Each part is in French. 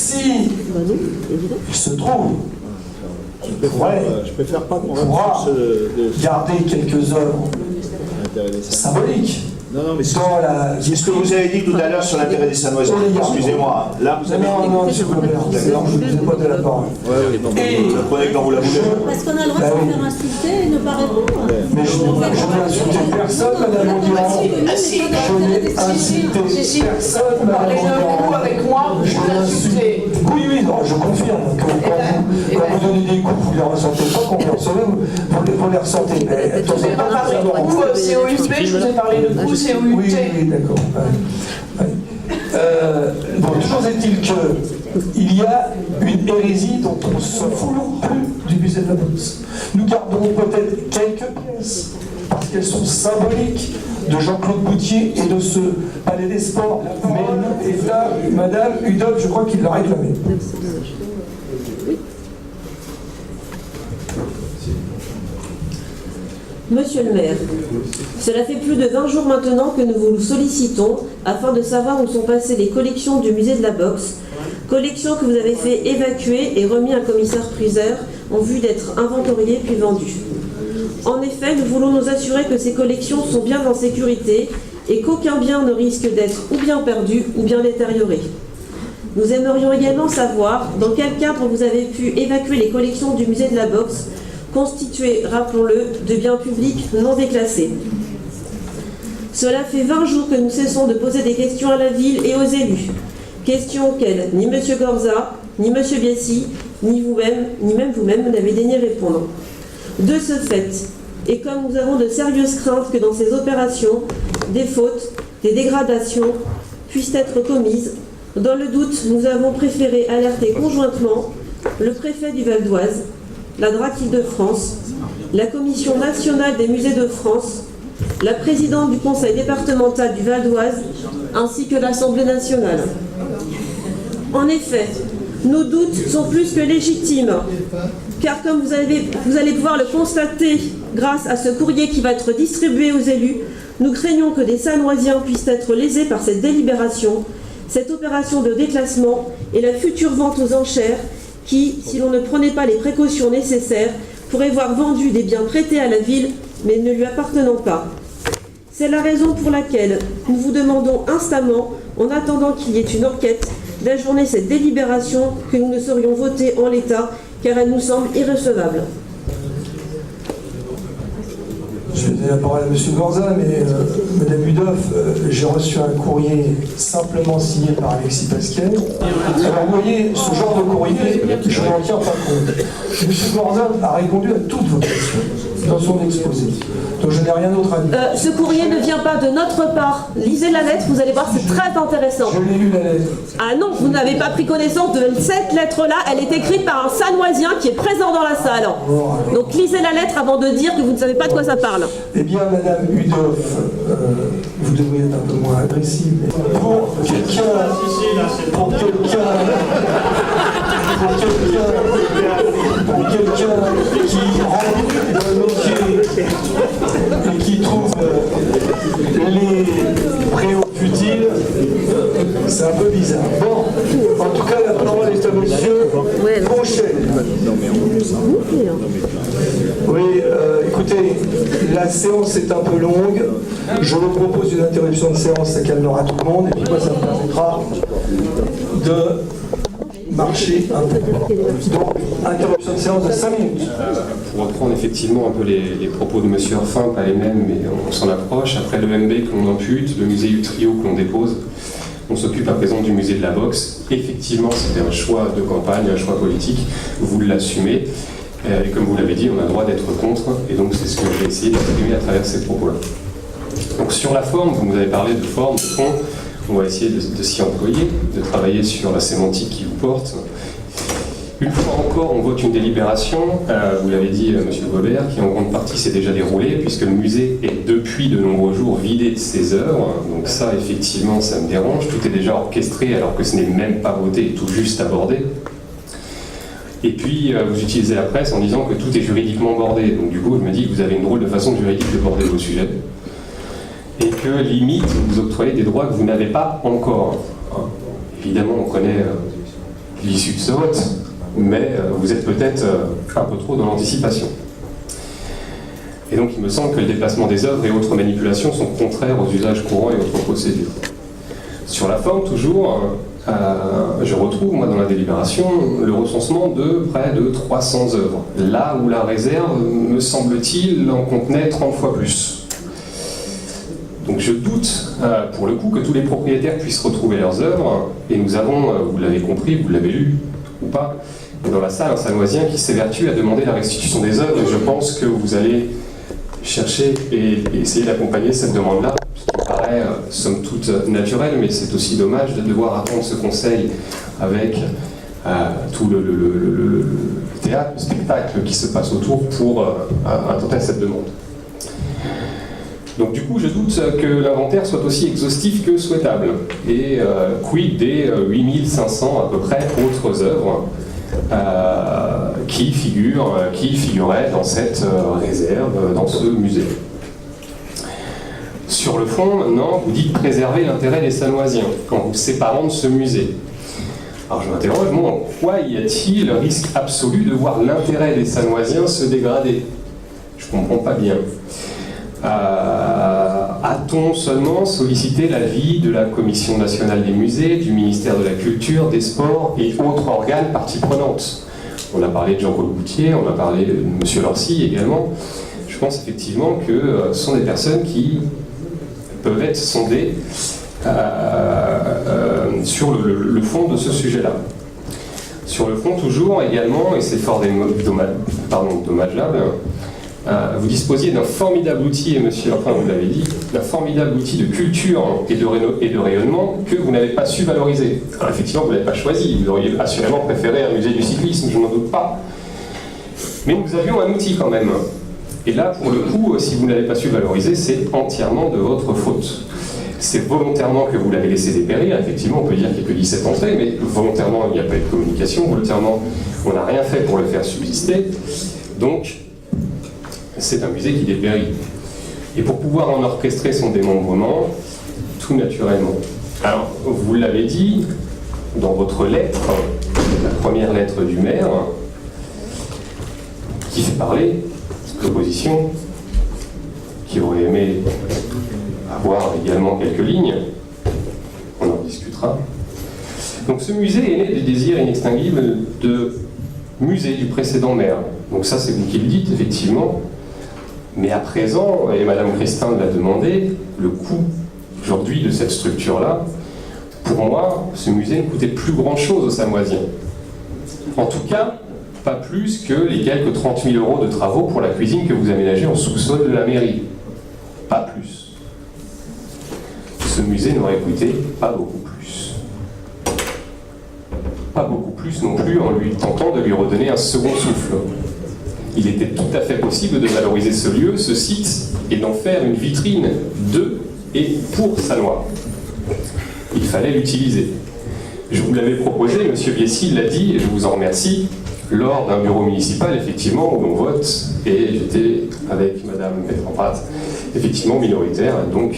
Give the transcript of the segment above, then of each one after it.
si il se trouve je préfère pas qu'on pourra garder quelques œuvres symboliques. Non, mais dans la... c'est ce que vous avez dit tout à l'heure sur l'intérêt des Sanoisiens. Excusez-moi. Là, vous avez dit... Non, monsieur Gobert, d'accord, je ne vous ai pas de la parole. Oui, non, vous le prenez quand vous la voulez. Parce qu'on a le droit de se faire insulter et ne pas répondre. Mais je n'ai insulté personne, madame Mondiran. Je n'ai insulté personne, madame Mondiran. Avec moi, Je n'ai insulté. Oui, non, je confirme que quand vous donnez des coups, vous ne les ressentez pas, quand vous les recevez, vous les ressentez. Mais attention, On parle de coups COUP, je vous ai parlé de coups COUT. Oui, d'accord. Bon, toujours est-il qu'il y a une hérésie dont on ne se fout plus du musée de la Boxe. Nous gardons peut-être quelques pièces, parce qu'elles sont symboliques, de Jean-Claude Boutier et de ce palais des sports. Mais et là, madame Hudol, je crois qu'il l'a réclamé. Monsieur le maire, cela fait plus de 20 jours maintenant que nous vous sollicitons afin de savoir où sont passées les collections du musée de la Boxe, collections que vous avez fait évacuer et remis à un commissaire-priseur en vue d'être inventoriées puis vendues. En effet, nous voulons nous assurer que ces collections sont bien en sécurité et qu'aucun bien ne risque d'être ou bien perdu ou bien détérioré. Nous aimerions également savoir dans quel cadre vous avez pu évacuer les collections du musée de la Boxe, constituées, rappelons-le, de biens publics non déclassés. Cela fait 20 jours que nous cessons de poser des questions à la ville et aux élus. Questions auxquelles ni M. Gorza, ni M. Biessy, ni vous-même, ni même vous-même n'avez daigné répondre. De ce fait, et comme nous avons de sérieuses craintes que dans ces opérations, des fautes, des dégradations puissent être commises, dans le doute, nous avons préféré alerter conjointement le préfet du Val d'Oise, la DRAC Île-de-France, la Commission nationale des musées de France, la présidente du conseil départemental du Val d'Oise, ainsi que l'Assemblée nationale. En effet, nos doutes sont plus que légitimes, car comme vous allez pouvoir le constater grâce à ce courrier qui va être distribué aux élus, nous craignons que des Sanoisiens puissent être lésés par cette délibération, cette opération de déclassement et la future vente aux enchères qui, si l'on ne prenait pas les précautions nécessaires, pourrait voir vendus des biens prêtés à la ville, mais ne lui appartenant pas. C'est la raison pour laquelle nous vous demandons instamment, en attendant qu'il y ait une enquête, d'ajourner cette délibération que nous ne saurions voter en l'état, car elle nous semble irrecevable. Je vais donner la parole à M. Gorza, mais Mme Hudoff, j'ai reçu un courrier simplement signé par Alexis Pasquet. Alors vous voyez, ce genre de courrier, je n'en tiens pas compte. M. Gorza a répondu à toutes vos questions dans son exposé. Donc je n'ai rien d'autre à dire. Ce courrier ne vient pas de notre part. Lisez la lettre, vous allez voir, c'est très intéressant. Je l'ai lu la lettre. Ah non, vous n'avez pas pris connaissance de cette lettre-là. Elle est écrite par un Sanoisien qui est présent dans la salle. Donc lisez la lettre avant de dire que vous ne savez pas de quoi ça parle. Eh bien, Madame Hudoff, vous devriez être un peu moins agressive. Pour quelqu'un qui rentre dans le métier et qui trouve les préaux futiles, c'est un peu bizarre. Bon, en tout cas, la parole est à monsieur Brochet. Oui, écoutez, la séance est un peu longue. Je vous propose une interruption de séance, ça calmera tout le monde, et puis moi, ça me permettra de marcher un peu. Donc, interruption de séance de 5 minutes. Pour reprendre effectivement un peu les propos de M. Orphin, pas les mêmes, mais on s'en approche. Après le MB que l'on ampute, le musée Utrio que l'on dépose, on s'occupe à présent du musée de la Boxe. Effectivement, c'était un choix de campagne, un choix politique, vous l'assumez. Et comme vous l'avez dit, on a le droit d'être contre, et donc c'est ce que j'ai essayé d'exprimer à travers ces propos-là. Donc sur la forme, vous nous avez parlé de forme, de fond, on va essayer de s'y employer, de travailler sur la sémantique qui vous porte. Une fois encore, on vote une délibération, vous l'avez dit, M. Gobert, qui en grande partie s'est déjà déroulée, puisque le musée est depuis de nombreux jours vidé de ses œuvres. Donc ça, effectivement, ça me dérange. Tout est déjà orchestré, alors que ce n'est même pas voté et tout juste abordé. Et puis, vous utilisez la presse en disant que tout est juridiquement bordé. Donc du coup, je me dis que vous avez une drôle de façon juridique de border vos sujets. Et que, limite, vous octroyez des droits que vous n'avez pas encore. Évidemment, on connaît l'issue de ce vote, mais vous êtes peut-être un peu trop dans l'anticipation. Et donc il me semble que le déplacement des œuvres et autres manipulations sont contraires aux usages courants et autres procédures. Sur la forme, toujours, je retrouve, moi, dans la délibération, le recensement de près de 300 œuvres. Là où la réserve, me semble-t-il, en contenait 30 fois plus. Donc je doute, pour le coup, que tous les propriétaires puissent retrouver leurs œuvres, et nous avons, vous l'avez compris, vous l'avez lu, ou pas, dans la salle un Sanoisien qui s'évertue à demander la restitution des œuvres, et je pense que vous allez chercher et essayer d'accompagner cette demande-là, ce qui me paraît somme toute naturel, mais c'est aussi dommage de devoir attendre ce conseil avec tout le théâtre, le spectacle qui se passe autour pour attenter cette demande. Donc du coup, je doute que l'inventaire soit aussi exhaustif que souhaitable. Et quid des 8500 à peu près autres œuvres qui figuraient dans cette réserve, dans ce musée. Sur le fond, maintenant, vous dites préserver l'intérêt des Sanoisiens en vous séparant de ce musée. Alors je m'interroge, moi, en quoi y a-t-il le risque absolu de voir l'intérêt des Sanoisiens se dégrader? Je ne comprends pas bien. A-t-on seulement sollicité l'avis de la Commission nationale des musées, du ministère de la Culture, des Sports et autres organes parties prenantes? On a parlé de Jean-Paul Goutier, on a parlé de M. Lorcy également. Je pense effectivement que ce sont des personnes qui peuvent être sondées sur le fond de ce sujet-là. Sur le fond, toujours également, et c'est fort dommageable, vous disposiez d'un formidable outil, et monsieur, enfin vous l'avez dit, d'un formidable outil de culture et de rayonnement que vous n'avez pas su valoriser. Alors effectivement, vous ne l'avez pas choisi, vous auriez assurément préféré un musée du cyclisme, je n'en doute pas. Mais nous avions un outil quand même. Et là, pour le coup, si vous ne l'avez pas su valoriser, c'est entièrement de votre faute. C'est volontairement que vous l'avez laissé dépérir. Effectivement, on peut dire qu'il n'y a que 17 entrées, mais volontairement, il n'y a pas eu de communication. Volontairement, on n'a rien fait pour le faire subsister. Donc, c'est un musée qui dépérit. Et pour pouvoir en orchestrer son démembrement, tout naturellement. Alors, vous l'avez dit, dans votre lettre, la première lettre du maire, qui fait parler, l'opposition, qui aurait aimé avoir également quelques lignes, on en discutera. Donc ce musée est né des désirs inextinguibles de musée du précédent maire. Donc ça c'est vous qui le dites, effectivement. Mais à présent, et Madame Christin l'a demandé, le coût aujourd'hui de cette structure-là, pour moi, ce musée ne coûtait plus grand-chose aux Sanoisiens. En tout cas, pas plus que les quelques 30 000 € de travaux pour la cuisine que vous aménagez en sous-sol de la mairie. Pas plus. Ce musée n'aurait coûté pas beaucoup plus. Pas beaucoup plus non plus en lui tentant de lui redonner un second souffle. Il était tout à fait possible de valoriser ce lieu, ce site, et d'en faire une vitrine de et pour Sanois. Il fallait l'utiliser. Je vous l'avais proposé, M. Biessy l'a dit, et je vous en remercie, lors d'un bureau municipal, effectivement, où l'on vote, et j'étais avec Mme Petrampat, effectivement minoritaire, donc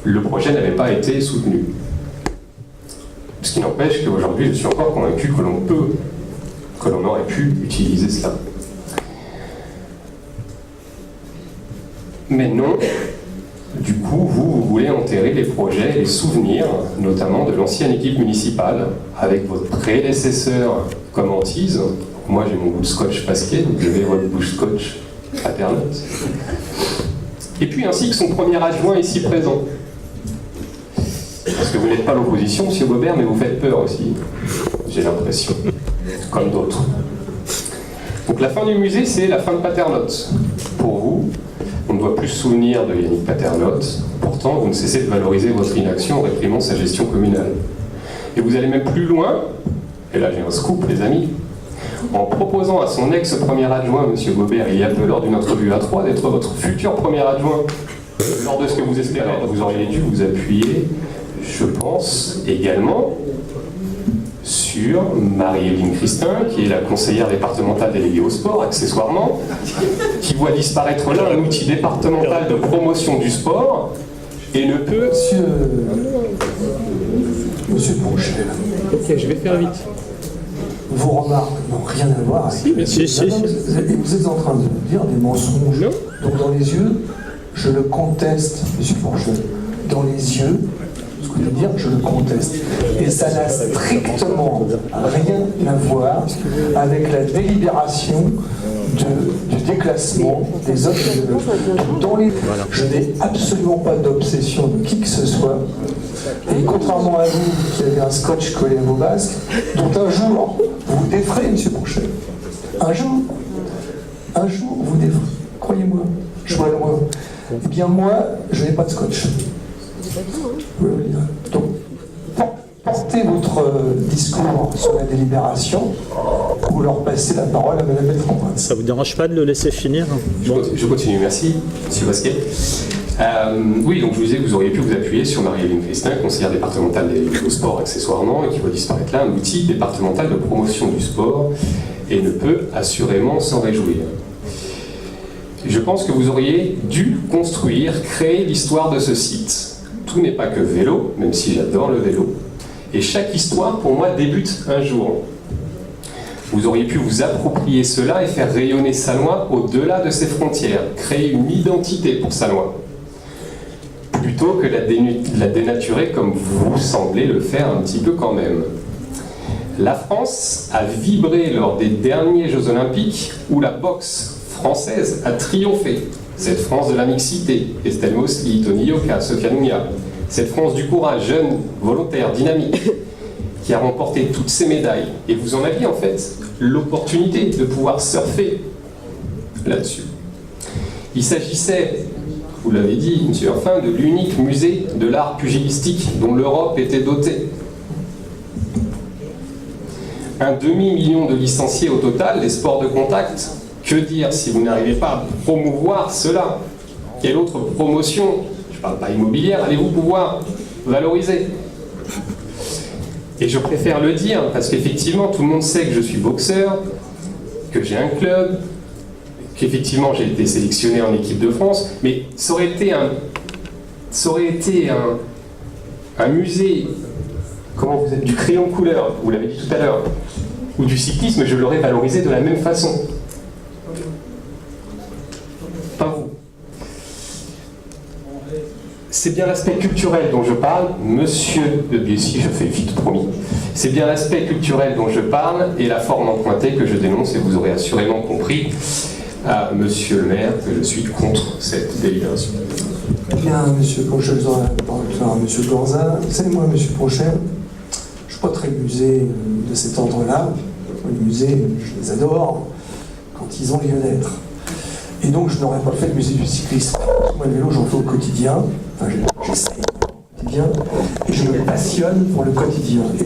le projet n'avait pas été soutenu. Ce qui n'empêche qu'aujourd'hui, je suis encore convaincu que l'on aurait pu utiliser cela. Mais non, du coup, vous voulez enterrer les projets, les souvenirs, notamment de l'ancienne équipe municipale, avec votre prédécesseur comme hantise. Moi, j'ai mon bout de scotch Pasquet, vous avez votre bout de scotch Paternotte. Et puis ainsi que son premier adjoint ici présent. Parce que vous n'êtes pas l'opposition, M. Gobert, mais vous faites peur aussi, j'ai l'impression, comme d'autres. Donc la fin du musée, c'est la fin de Paternotte. Pour vous, on ne doit plus se souvenir de Yannick Paternotte, pourtant vous ne cessez de valoriser votre inaction en réprimant sa gestion communale. Et vous allez même plus loin, et là j'ai un scoop les amis, en proposant à son ex-premier adjoint, M. Gobert, il y a peu lors d'une entrevue à 3, d'être votre futur premier adjoint. Lors de ce que vous espérez, vous auriez dû vous appuyer, je pense, également sur Marie-Hélène Christin, qui est la conseillère départementale déléguée au sport, accessoirement, qui voit disparaître là un outil départemental de promotion du sport et ne peut... Monsieur Monsieur Ponchel, Ok, je vais faire vite. vos remarques n'ont rien à voir avec... mais si. Vous êtes en train de dire des mensonges. Non. Donc dans les yeux, je le conteste, Monsieur Ponchel. Dans les yeux, ce que je veux dire, je le conteste. Et ça n'a strictement rien à voir avec la délibération du déclassement des autres élèves. Dans les... Je n'ai absolument pas d'obsession de qui que ce soit. Et contrairement à vous qui avez un scotch collé à vos basques, dont un jour vous vous déferez, Monsieur Ponchel. Un jour vous déferez. Croyez-moi, je vois loin. Eh bien moi, je n'ai pas de scotch. Donc, portez votre discours sur la délibération ou leur passez la parole à Mme Beltrand. Ça vous dérange pas de le laisser finir? Je continue, merci, M. Basquet. Oui, donc je vous disais que vous auriez pu vous appuyer sur Marie-Hélène Christin, conseillère départementale au sport accessoirement, et qui voit disparaître là un outil départemental de promotion du sport, et ne peut assurément s'en réjouir. Je pense que vous auriez dû créer l'histoire de ce site. Tout n'est pas que vélo, même si j'adore le vélo. Et chaque histoire, pour moi, débute un jour. Vous auriez pu vous approprier cela et faire rayonner Sannois au-delà de ses frontières, créer une identité pour Sannois, plutôt que la dénaturer comme vous semblez le faire un petit peu quand même. La France a vibré lors des derniers Jeux Olympiques où la boxe française a triomphé. Cette France de la mixité, Estelle Mosley, Tony Yoka, Sofia Nounia, cette France du courage, jeune, volontaire, dynamique, qui a remporté toutes ces médailles. Et vous en aviez en fait l'opportunité de pouvoir surfer là-dessus. Il s'agissait, vous l'avez dit, M. Urfin, de l'unique musée de l'art pugilistique dont l'Europe était dotée. Un demi-million de licenciés au total des sports de contact. Que dire si vous n'arrivez pas à promouvoir cela? Quelle autre promotion, je ne parle pas immobilière, allez-vous pouvoir valoriser? Et je préfère le dire parce qu'effectivement tout le monde sait que je suis boxeur, que j'ai un club, qu'effectivement j'ai été sélectionné en équipe de France, mais ça aurait été un musée, comment vous êtes, du crayon couleur, vous l'avez dit tout à l'heure, ou du cyclisme, je l'aurais valorisé de la même façon. Pas vous. C'est bien l'aspect culturel dont je parle, monsieur de Biessy, je fais vite, promis. C'est bien l'aspect culturel dont je parle et la forme empruntée que je dénonce, et vous aurez assurément compris, à monsieur le maire, que je suis contre cette délibération. Bien, monsieur Ponchel, monsieur Gorza, vous savez, moi, monsieur Ponchel, je ne suis pas très musée de cet ordre-là. Les musées, je les adore quand ils ont lieu d'être. Et donc, je n'aurais pas fait le musée du cyclisme. Moi, le vélo, j'en fais au quotidien. Enfin, j'essaie au quotidien. Et je me passionne pour le quotidien. Et